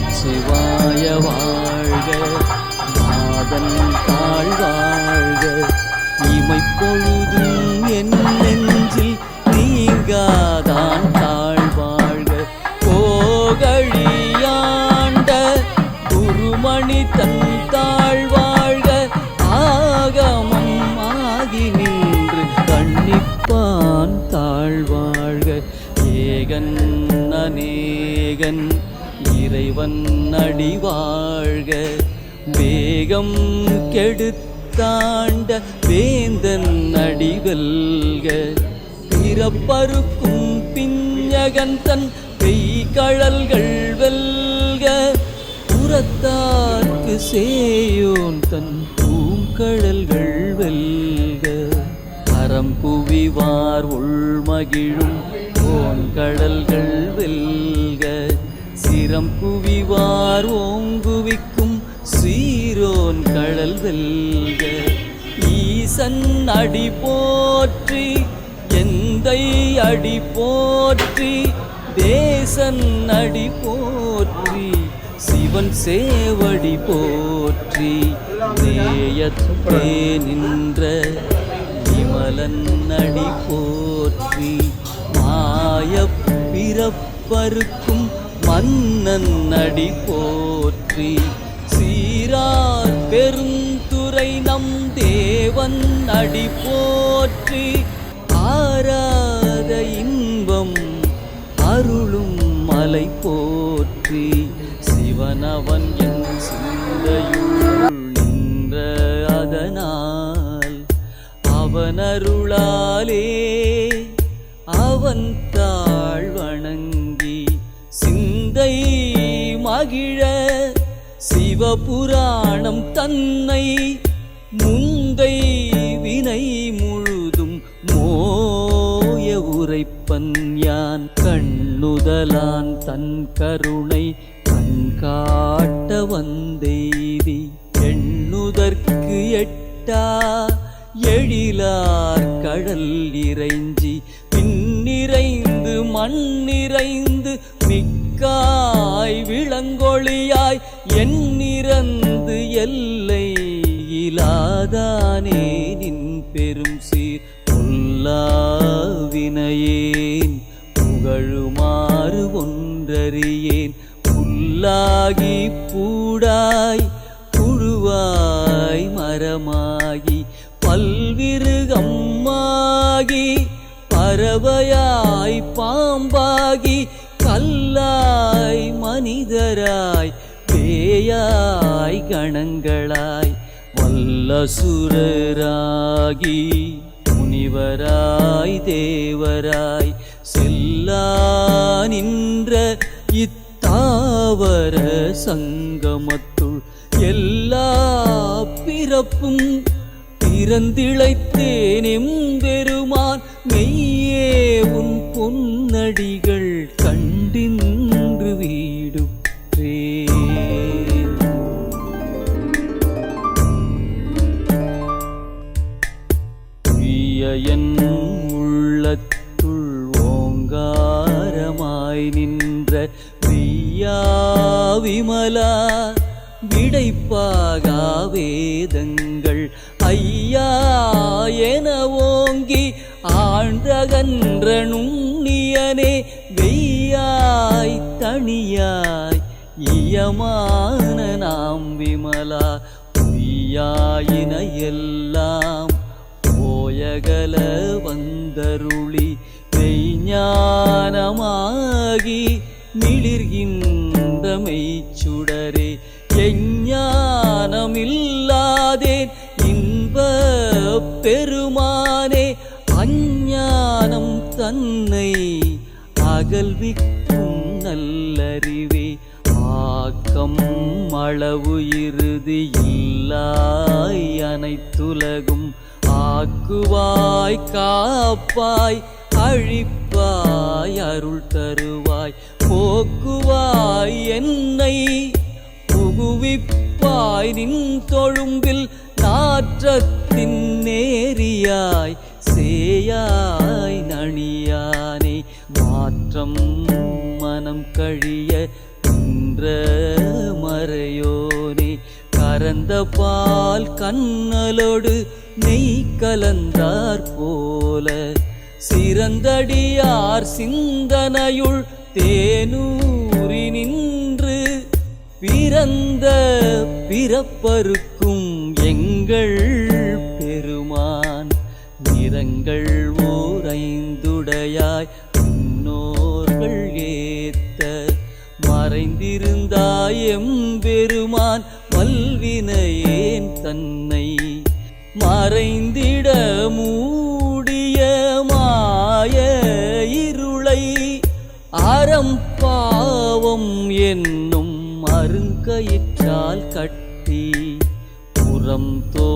நமச்சிவாய வாழ்க, நாதன் தாழ் வாழ்க, இமைப்பொழுதும் என் நெஞ்சில் நீங்காதான் தாழ் வாழ்க. கோகழியாண்ட குருமணி தன் தாழ் வாழ்க, ஆகமம் ஆகி நின்று கண்ணிப்பான் தாழ் வாழ்க. ஏகன் அநேகன் இறைவன் அடி வாழ்க, வேகம் கெடுத்தாண்ட வேந்தன் அடி வெல்க. பிறப்பருக்கும் பிஞ்சகன் தன் பெய்கழல்கள் வெல்க, புறத்தார்க்கு சேயோன் தன் பூங்கழல்கள் வெல்க. அறம் குவிவார் உள்மகிழும் ஓங்கடல்கள் வெல்க, சிரம் குவிவார் ஓங்குவிக்கும் சீரோன் கடல் வெல்க. ஈசன் அடி போற்றி, எந்தை அடி போற்றி, தேசன் அடி போற்றி, சிவன் சேவடி போற்றி. நேயத்தே நின்ற விமலன் அடி போற்றி, மாயப் பிறப்பருக்கும் மன்னன் அடி போற்றி. சீரார் பெருந்துரை நம் தேவன் அடி போற்றி, ஆராத இன்பம் அருளும் மலை போற்றி. சிவனவன் என் சிந்தையுள் நின்ற அதனால், அவன் அருளாலே அவன் தாழ் வணங்கி சிந்தை மகிழ சிவபுராணம் தன்னை முந்தை வினை முழுதும் மோய உரைப்பன் யான். கண்ணுதலான் தன் கருணை கண்காட்ட வந்தெய்தி, எண்ணுதற்கு எட்டா எழிலார் கடல் இறைஞ்சி, பின்னிறைந்து மண்ணிறைந்து மிக்காய் விளங்கொழியாய், எண்ணிறந்து எல்லை இலாதானே நின் பெரும் சீர். புல்லாவினையேன் புகழுமாறு ஒன்றறியேன், புல்லாகி பூடாய் புழுவாய் மரமாகி பல்விருகம்மாகி பறவையாய் பாம்பாகி கல்லாய் மனிதராய் பேயாய் கணங்களாய் வல்லசுரராகி முனிவராய் தேவராய் செல்லா நின்ற இத்தாவர சங்கமத்துள் எல்லா பிறப்பும் பிறந்திழைத்தேன் எம்பெருமான். மெய்யே உன் பொன்னடிகள் கண்டின்று வீடுற்றே. என் உள்ளத்துள் ஓங்காரமாய் நின்ற வியா விமலா, விடைப்பாகா வேதங்கள் ஐயா என ஓங்கி ஆழ்ந்தகன்ற நுண்ணியனே. வெய்யாய் தனியாய் இயமான நாம் விமலா, பொய்யாயின எல்லாம் போயகல வந்தருளி மெய்ஞானமாகி மிளிர்கின்ற மெய்ச்சுடரே. எஞ்ஞானமில்லாதேன் இன்ப பெருமானே, அஞ்ஞானம் தன்னை அகல்விக்கும் நல்லறிவே. ஆக்கம் அளவு இறுதி இல்லாய் அனைத்துலகும், ஆக்குவாய் காப்பாய் அழிப்பாய் அருள் தருவாய். போக்குவாய் என்னை புகுவிப்பாய் நின் தொழும்பில், நாற்றத்தின் நேரியாய் சேயாய் நணியானே. மாற்றம் மனம் கழிய நின்ற மறையோனே கறந்த பால் கண்ணலோடு நெய் கலந்தார் போல சிறந்தடியார் சிந்தனையுள் தேனூறி நின்று பிறந்த பிறப்பருக்கும் எங்கள் பெருமான் நிறங்கள் ஓரைந்துடையாய் முன்னோர்கள் ஏத்த மறைந்திருந்தாய் எம்பெருமான் வல்வினையேன் தன்னை மறைந்திட மூடிய மாய இருளை அறம் பாவம் என்னும் அருங்கயிற்றால் கட்டி புறம் தோ